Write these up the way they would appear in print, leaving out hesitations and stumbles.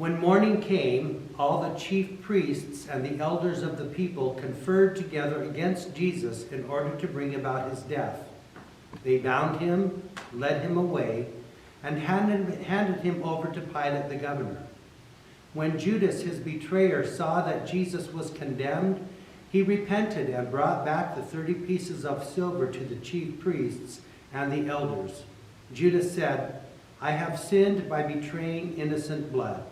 When morning came, all the chief priests and the elders of the people conferred together against Jesus in order to bring about his death. They bound him, led him away, and handed him over to Pilate the governor. When Judas, his betrayer, saw that Jesus was condemned, he repented and brought back the 30 pieces of silver to the chief priests and the elders. Judas said, "I have sinned by betraying innocent blood."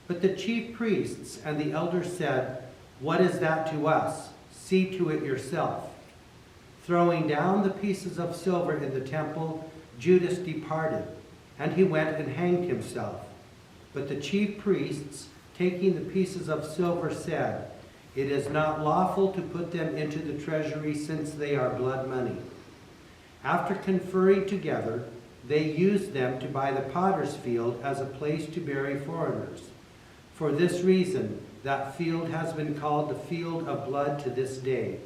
But the chief priests and the elders said, "What is that to us? See to it yourself." Throwing down the pieces of silver in the temple, Judas departed, and he went and hanged himself. But the chief priests, taking the pieces of silver, said, "It is not lawful to put them into the treasury, since they are blood money." After conferring together, they used them to buy the potter's field as a place to bury foreigners. For this reason, that field has been called the field of blood to this day.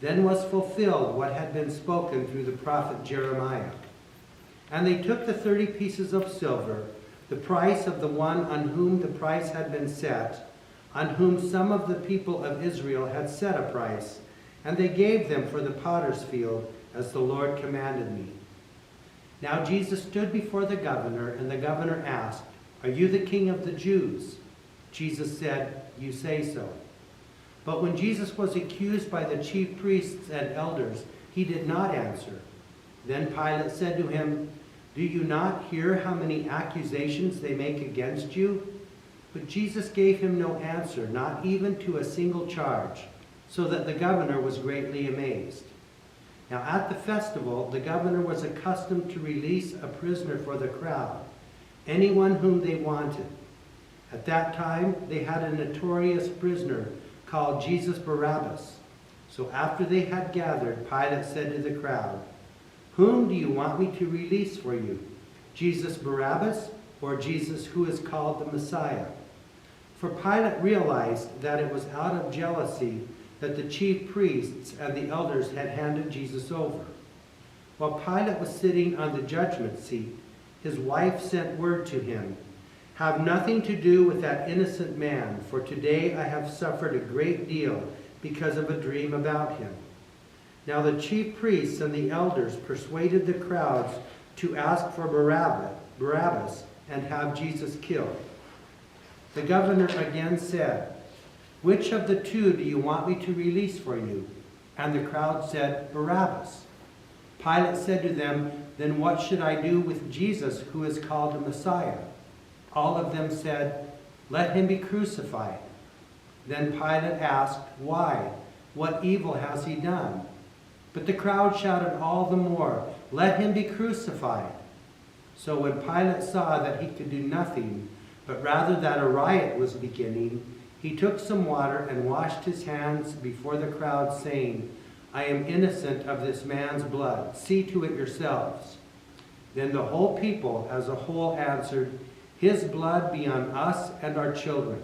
Then was fulfilled what had been spoken through the prophet Jeremiah. And they took the 30 pieces of silver, the price of the one on whom the price had been set, on whom some of the people of Israel had set a price, and they gave them for the potter's field, as the Lord commanded me. Now Jesus stood before the governor, and the governor asked, "Are you the king of the Jews?" Jesus said, "You say so." But when Jesus was accused by the chief priests and elders, he did not answer. Then Pilate said to him, "Do you not hear how many accusations they make against you?" But Jesus gave him no answer, not even to a single charge, so that the governor was greatly amazed. Now at the festival, the governor was accustomed to release a prisoner for the crowd, anyone whom they wanted. At that time, they had a notorious prisoner called Jesus Barabbas. So after they had gathered, Pilate said to the crowd, "Whom do you want me to release for you, Jesus Barabbas or Jesus who is called the Messiah?" For Pilate realized that it was out of jealousy that the chief priests and the elders had handed Jesus over. While Pilate was sitting on the judgment seat, his wife sent word to him, "Have nothing to do with that innocent man, for today I have suffered a great deal because of a dream about him." Now the chief priests and the elders persuaded the crowds to ask for Barabbas and have Jesus killed. The governor again said, "Which of the two do you want me to release for you?" And the crowd said, "Barabbas." Pilate said to them, "Then what should I do with Jesus who is called the Messiah?" All of them said, "Let him be crucified." Then Pilate asked, "Why? What evil has he done?" But the crowd shouted all the more, "Let him be crucified." So when Pilate saw that he could do nothing, but rather that a riot was beginning, he took some water and washed his hands before the crowd, saying, "I am innocent of this man's blood. See to it yourselves." Then the whole people as a whole answered, "His blood be on us and our children."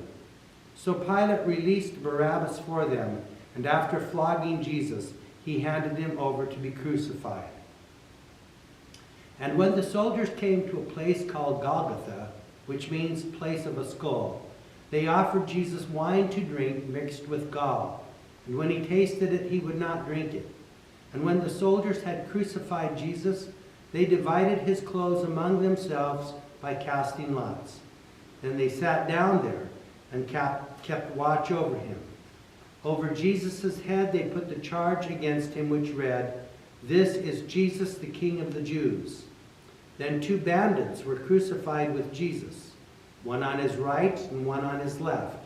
So Pilate released Barabbas for them, and after flogging Jesus, he handed him over to be crucified. And when the soldiers came to a place called Golgotha, which means place of a skull, they offered Jesus wine to drink mixed with gall. And when he tasted it, he would not drink it. And when the soldiers had crucified Jesus, they divided his clothes among themselves by casting lots. Then they sat down there and kept watch over him. Over Jesus' head they put the charge against him, which read, "This is Jesus, the King of the Jews." Then 2 bandits were crucified with Jesus, one on his right and one on his left.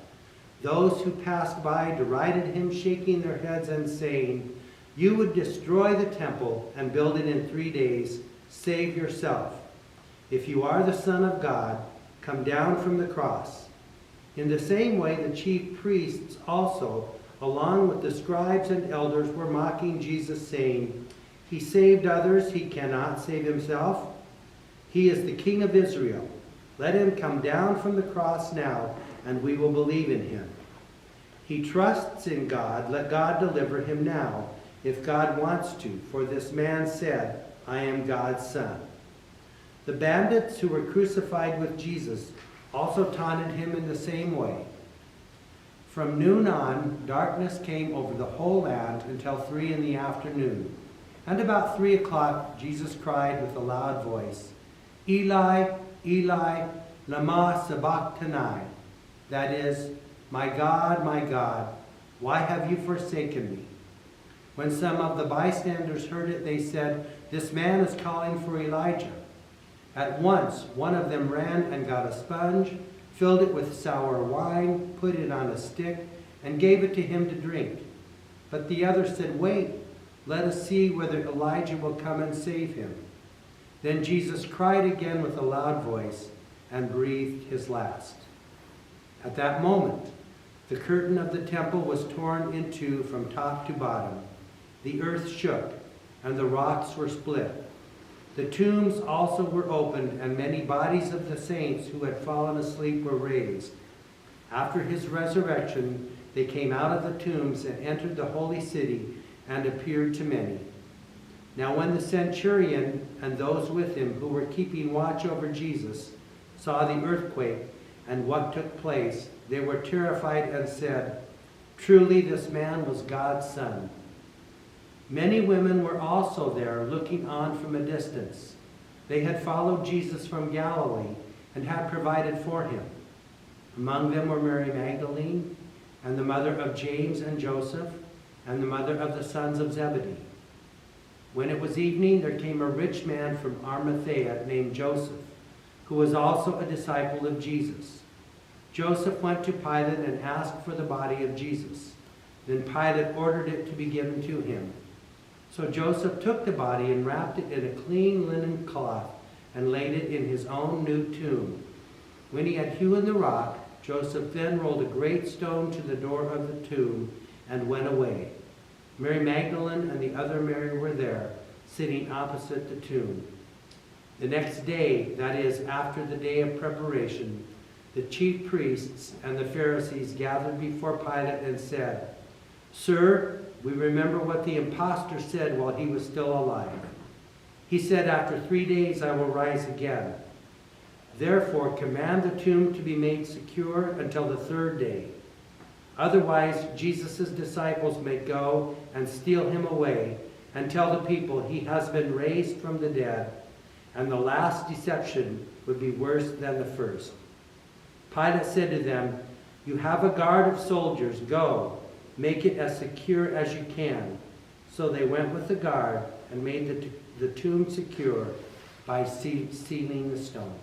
Those who passed by derided him, shaking their heads and saying, "You would destroy the temple and build it in 3 days. Save yourself. If you are the Son of God, come down from the cross." In the same way, the chief priests also, along with the scribes and elders, were mocking Jesus, saying, "He saved others, he cannot save himself. He is the King of Israel. Let him come down from the cross now, and we will believe in him. He trusts in God. Let God deliver him now, if God wants to, for this man said, 'I am God's son.'" The bandits who were crucified with Jesus also taunted him in the same way. From noon on, darkness came over the whole land until 3 p.m. And about 3 o'clock, Jesus cried with a loud voice, Eli, Eli, lama sabachthani. That is, my God, why have you forsaken me? When some of the bystanders heard it, they said, this man is calling for Elijah. At once, one of them ran and got a sponge, filled it with sour wine, put it on a stick, and gave it to him to drink. But the other said, wait, let us see whether Elijah will come and save him. Then Jesus cried again with a loud voice and breathed his last. At that moment, the curtain of the temple was torn in two from top to bottom. The earth shook, and the rocks were split. The tombs also were opened, and many bodies of the saints who had fallen asleep were raised. After his resurrection, they came out of the tombs and entered the holy city and appeared to many. Now when the centurion and those with him who were keeping watch over Jesus saw the earthquake and what took place, they were terrified and said, truly this man was God's son. Many women were also there, looking on from a distance. They had followed Jesus from Galilee and had provided for him. Among them were Mary Magdalene, and the mother of James and Joseph, and the mother of the sons of Zebedee. When it was evening, there came a rich man from Arimathea named Joseph, who was also a disciple of Jesus. Joseph went to Pilate and asked for the body of Jesus. Then Pilate ordered it to be given to him. So Joseph took the body and wrapped it in a clean linen cloth and laid it in his own new tomb. When he had hewn the rock, Joseph then rolled a great stone to the door of the tomb and went away. Mary Magdalene and the other Mary were there, sitting opposite the tomb. The next day, that is, after the day of preparation, the chief priests and the Pharisees gathered before Pilate and said, Sir, we remember what the impostor said while he was still alive. He said, after 3 days I will rise again. Therefore, command the tomb to be made secure until the 3rd day. Otherwise, Jesus' disciples may go and steal him away and tell the people he has been raised from the dead, and the last deception would be worse than the first. Pilate said to them, you have a guard of soldiers. Go, make it as secure as you can. So they went with the guard and made the tomb secure by sealing the stone.